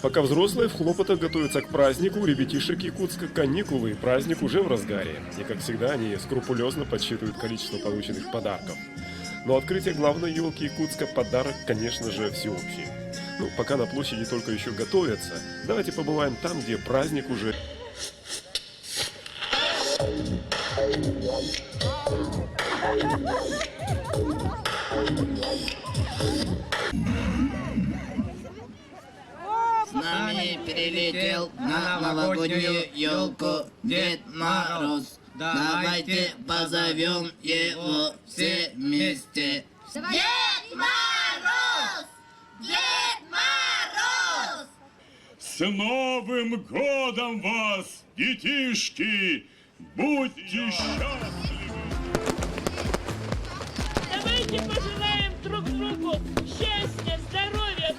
Пока взрослые в хлопотах готовятся к празднику, у ребятишек Якутска каникулы, и праздник уже в разгаре. И, как всегда, они скрупулезно подсчитывают количество полученных подарков. Но открытие главной елки Якутска подарок, конечно же, всеобщий. Ну, пока на площади только еще готовятся, давайте побываем там, где праздник уже... С нами перелетел на новогоднюю елку Дед Мороз. Давайте позовем его все вместе. Дед Мороз! Дед Мороз! С Новым годом вас, детишки! Будьте счастливы! Давайте пожелаем друг другу счастья, здоровья,